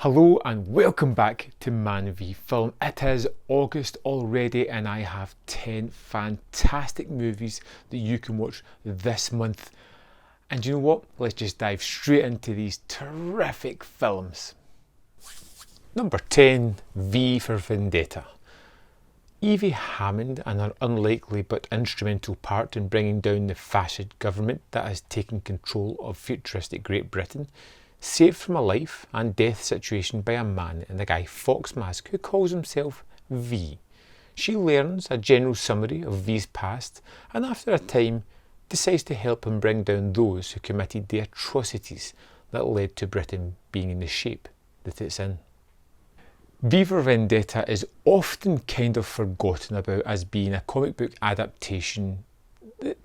Hello and welcome back to Man v Film. It is August already and I have 10 fantastic movies that you can watch this month. And you know what? Let's just dive straight into these terrific films. Number 10, V for Vendetta. Evie Hammond and her unlikely but instrumental part in bringing down the fascist government that has taken control of futuristic Great Britain, saved from a life and death situation by a man in the Guy Fawkes mask who calls himself V. She learns a general summary of V's past and after a time decides to help him bring down those who committed the atrocities that led to Britain being in the shape that it's in. V for Vendetta is often kind of forgotten about as being a comic book adaptation that,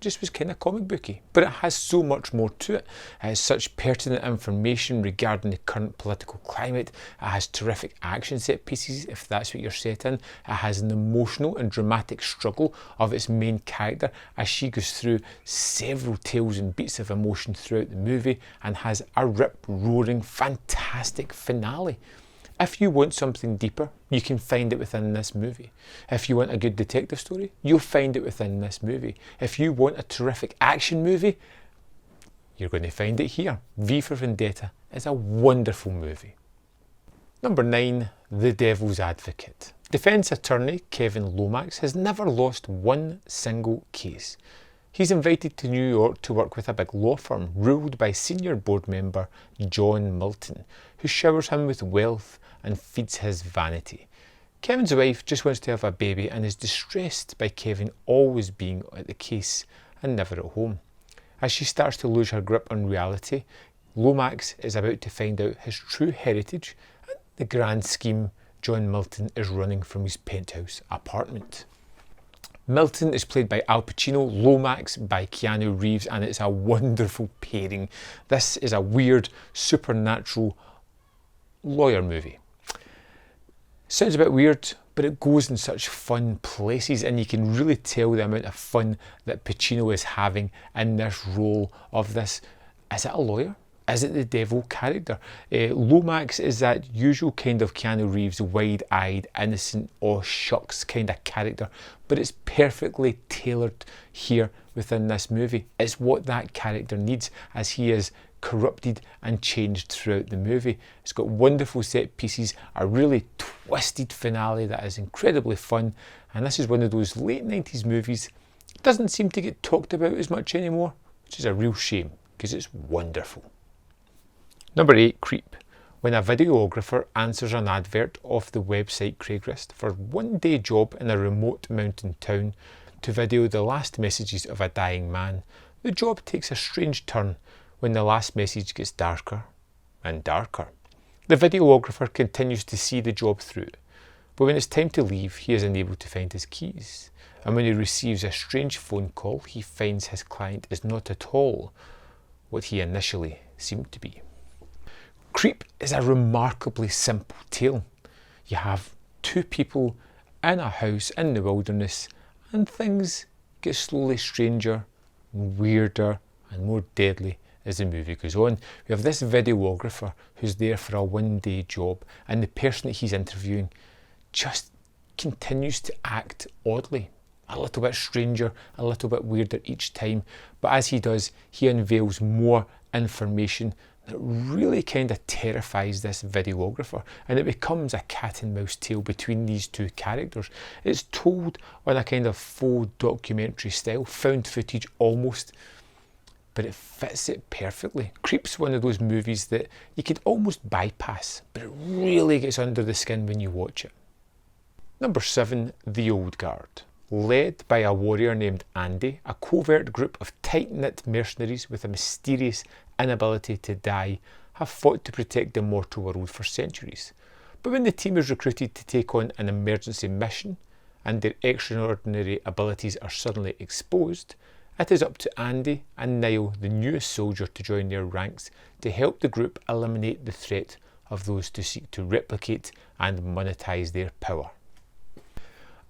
just was kind of comic booky. But it has so much more to it. It has such pertinent information regarding the current political climate. It has terrific action set pieces, if that's what you're set in. It has an emotional and dramatic struggle of its main character as she goes through several tales and beats of emotion throughout the movie and has a rip-roaring, fantastic finale. If you want something deeper, you can find it within this movie. If you want a good detective story, you'll find it within this movie. If you want a terrific action movie, you're going to find it here. V for Vendetta is a wonderful movie. Number 9, The Devil's Advocate. Defence attorney Kevin Lomax has never lost one single case. He's invited to New York to work with a big law firm ruled by senior board member John Milton, who showers him with wealth and feeds his vanity. Kevin's wife just wants to have a baby and is distressed by Kevin always being at the case and never at home. As she starts to lose her grip on reality, Lomax is about to find out his true heritage and the grand scheme John Milton is running from his penthouse apartment. Milton is played by Al Pacino, Lomax by Keanu Reeves, and it's a wonderful pairing. This is a weird, supernatural lawyer movie. Sounds a bit weird, but it goes in such fun places and you can really tell the amount of fun that Pacino is having in this role of this. Is it a lawyer? Is it the devil character? Lomax is that usual kind of Keanu Reeves wide-eyed, innocent, oh shucks kind of character, but it's perfectly tailored here within this movie. It's what that character needs as he is corrupted and changed throughout the movie. It's got wonderful set pieces, a really twisted finale that is incredibly fun, and this is one of those late 90s movies that doesn't seem to get talked about as much anymore, which is a real shame because it's wonderful. Number 8, Creep. When a videographer answers an advert off the website Craigslist for a one-day job in a remote mountain town to video the last messages of a dying man, the job takes a strange turn when the last message gets darker and darker. The videographer continues to see the job through, but when it's time to leave, he is unable to find his keys. And when he receives a strange phone call, he finds his client is not at all what he initially seemed to be. Creep is a remarkably simple tale. You have two people in a house in the wilderness and things get slowly stranger and weirder and more deadly as the movie goes on. We have this videographer who's there for a one-day job and the person that he's interviewing just continues to act oddly. A little bit stranger, a little bit weirder each time, but as he does, he unveils more information that really kind of terrifies this videographer, and it becomes a cat and mouse tale between these two characters. It's told on a kind of faux documentary style, found footage almost, but it fits it perfectly. Creep's one of those movies that you could almost bypass, but it really gets under the skin when you watch it. Number 7, The Old Guard. Led by a warrior named Andy, a covert group of tight-knit mercenaries with a mysterious inability to die have fought to protect the mortal world for centuries. But when the team is recruited to take on an emergency mission and their extraordinary abilities are suddenly exposed, it is up to Andy and Niall, the newest soldier, to join their ranks to help the group eliminate the threat of those who seek to replicate and monetize their power.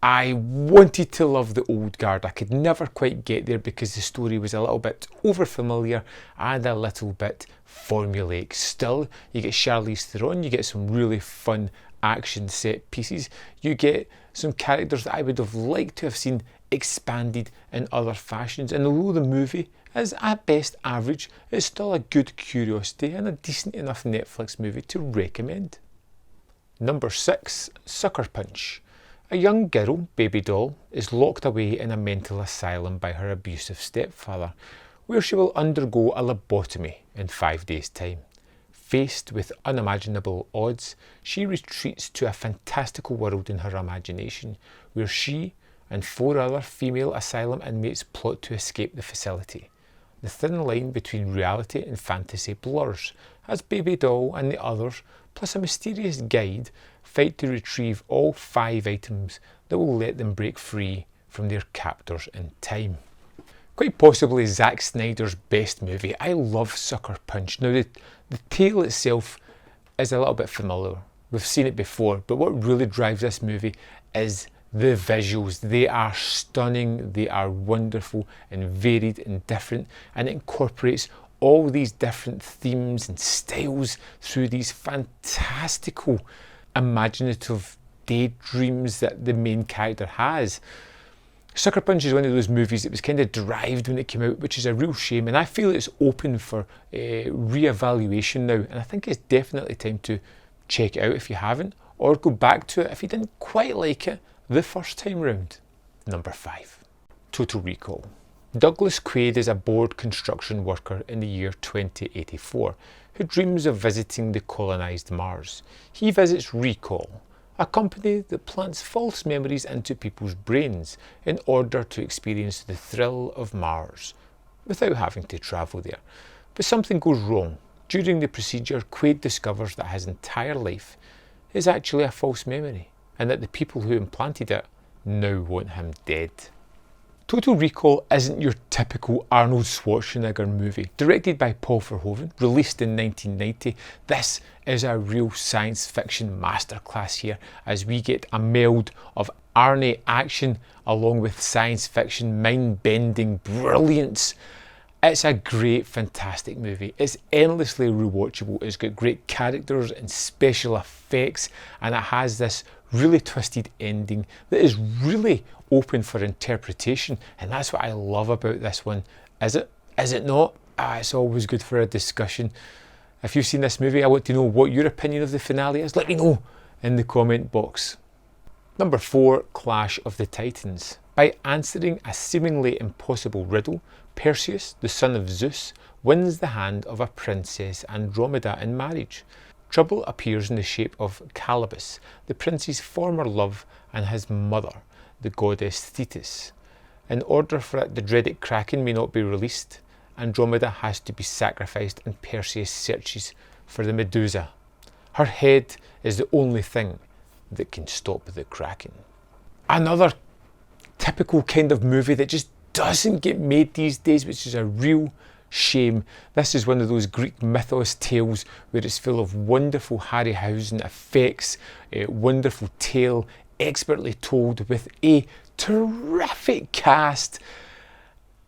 I wanted to love the old guard. I could never quite get there because the story was a little bit overfamiliar and a little bit formulaic. Still, you get Charlize Theron, you get some really fun action set pieces, you get some characters that I would have liked to have seen expanded in other fashions, and although the movie is at best average, it's still a good curiosity and a decent enough Netflix movie to recommend. Number 6, Sucker Punch. A young girl, baby doll, is locked away in a mental asylum by her abusive stepfather, where she will undergo a lobotomy in 5 days' time. Faced with unimaginable odds, she retreats to a fantastical world in her imagination, where she and 4 other female asylum inmates plot to escape the facility. The thin line between reality and fantasy blurs as Baby Doll and the others, plus a mysterious guide, fight to retrieve all 5 items that will let them break free from their captors in time. Quite possibly Zack Snyder's best movie. I love Sucker Punch. Now the tale itself is a little bit familiar. We've seen it before, but what really drives this movie is the visuals. They are stunning, they are wonderful and varied and different, and it incorporates all these different themes and styles through these fantastical imaginative daydreams that the main character has. Sucker Punch is one of those movies that was kind of derived when it came out, which is a real shame, and I feel it's open for re-evaluation now, and I think it's definitely time to check it out if you haven't, or go back to it if you didn't quite like it the first time round. Number 5, Total Recall. Douglas Quaid is a bored construction worker in the year 2084 who dreams of visiting the colonised Mars. He visits Recall, a company that plants false memories into people's brains in order to experience the thrill of Mars without having to travel there. But something goes wrong. During the procedure, Quaid discovers that his entire life is actually a false memory, and that the people who implanted it now want him dead. Total Recall isn't your typical Arnold Schwarzenegger movie. Directed by Paul Verhoeven, released in 1990, this is a real science fiction masterclass here, as we get a meld of Arnie action along with science fiction mind-bending brilliance. It's a great, fantastic movie. It's endlessly rewatchable. It's got great characters and special effects, and it has this really twisted ending that is really open for interpretation, and that's what I love about this one. Is it? Is it not? It's always good for a discussion. If you've seen this movie, I want to know what your opinion of the finale is. Let me know in the comment box. Number 4, Clash of the Titans. By answering a seemingly impossible riddle, Perseus, the son of Zeus, wins the hand of a princess Andromeda in marriage. Trouble appears in the shape of Calibus, the prince's former love, and his mother, the goddess Thetis. In order for the dreaded Kraken may not be released, Andromeda has to be sacrificed, and Perseus searches for the Medusa. Her head is the only thing that can stop the Kraken. Another typical kind of movie that just doesn't get made these days, which is a real shame. This is one of those Greek mythos tales where it's full of wonderful Harryhausen effects, a wonderful tale, expertly told with a terrific cast,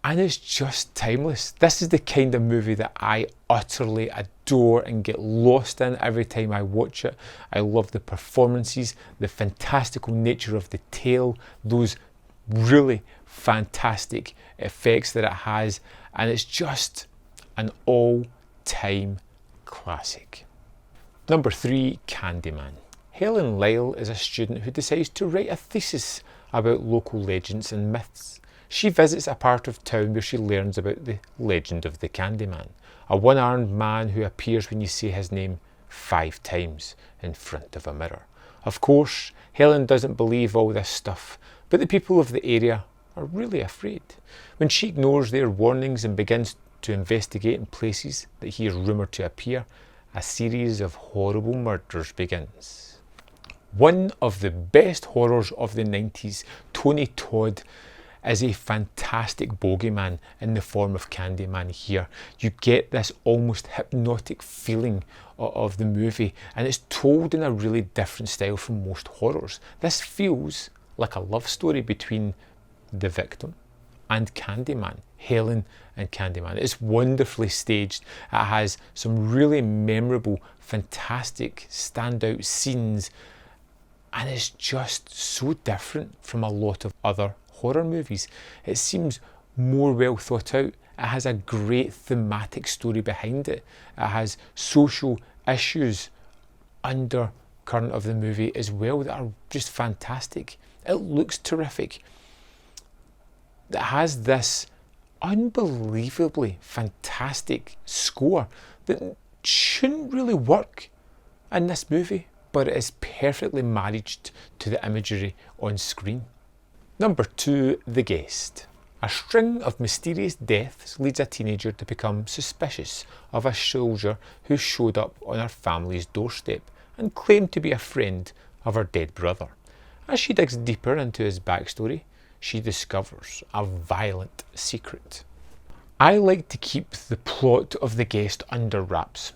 and it's just timeless. This is the kind of movie that I utterly adore and get lost in every time I watch it. I love the performances, the fantastical nature of the tale, those really fantastic effects that it has, and it's just an all-time classic. Number 3, Candyman. Helen Lyle is a student who decides to write a thesis about local legends and myths. She visits a part of town where she learns about the legend of the Candyman, a one-armed man who appears when you say his name 5 times in front of a mirror. Of course, Helen doesn't believe all this stuff, but the people of the area are really afraid. When she ignores their warnings and begins to investigate in places that he is rumoured to appear, a series of horrible murders begins. One of the best horrors of the 90s, Tony Todd is a fantastic bogeyman in the form of Candyman here. You get this almost hypnotic feeling of the movie, and it's told in a really different style from most horrors. This feels like a love story between the victim and Candyman, Helen and Candyman. It's wonderfully staged. It has some really memorable, fantastic, standout scenes, and it's just so different from a lot of other horror movies. It seems more well thought out. It has a great thematic story behind it. It has social issues undercurrent of the movie as well that are just fantastic. It looks terrific. It has this unbelievably fantastic score that shouldn't really work in this movie, but it is perfectly managed to the imagery on screen. Number 2, The Guest. A string of mysterious deaths leads a teenager to become suspicious of a soldier who showed up on her family's doorstep and claimed to be a friend of her dead brother. As she digs deeper into his backstory, she discovers a violent secret. I like to keep the plot of The Guest under wraps.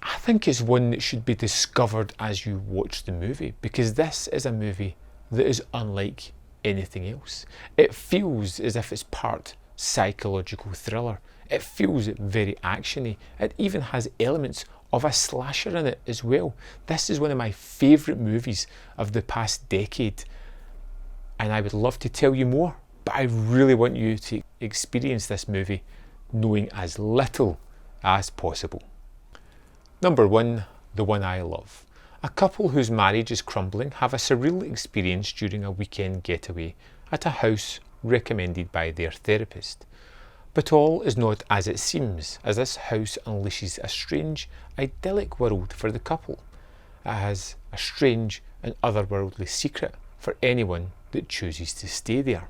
I think it's one that should be discovered as you watch the movie, because this is a movie that is unlike anything else. It feels as if it's part psychological thriller. It feels very actiony. It even has elements of a slasher in it as well. This is one of my favourite movies of the past decade, and I would love to tell you more, but I really want you to experience this movie knowing as little as possible. Number 1, The One I Love. A couple whose marriage is crumbling have a surreal experience during a weekend getaway at a house recommended by their therapist. But all is not as it seems, as this house unleashes a strange, idyllic world for the couple. It has a strange and otherworldly secret for anyone that chooses to stay there.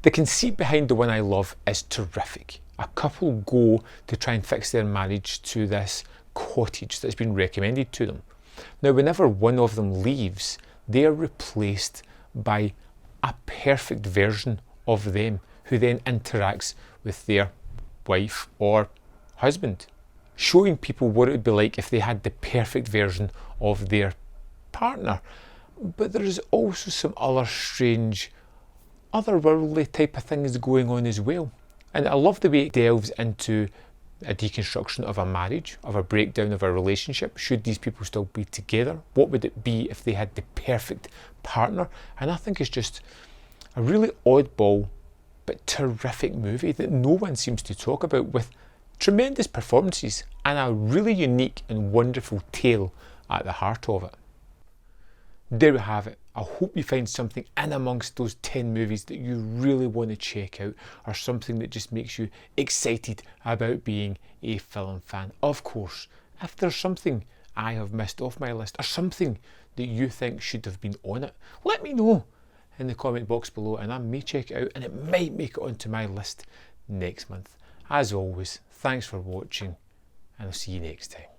The conceit behind The One I Love is terrific. A couple go to try and fix their marriage to this cottage that's been recommended to them. Now, whenever one of them leaves, they are replaced by a perfect version of them who then interacts with their wife or husband, showing people what it would be like if they had the perfect version of their partner. But there is also some other strange, otherworldly type of things going on as well. And I love the way it delves into a deconstruction of a marriage, of a breakdown of a relationship. Should these people still be together? What would it be if they had the perfect partner? And I think it's just a really oddball but terrific movie that no one seems to talk about, with tremendous performances and a really unique and wonderful tale at the heart of it. There we have it. I hope you find something in amongst those 10 movies that you really want to check out, or something that just makes you excited about being a film fan. Of course, if there's something I have missed off my list, or something that you think should have been on it, let me know in the comment box below, and I may check it out, and it might make it onto my list next month. As always, thanks for watching, and I'll see you next time.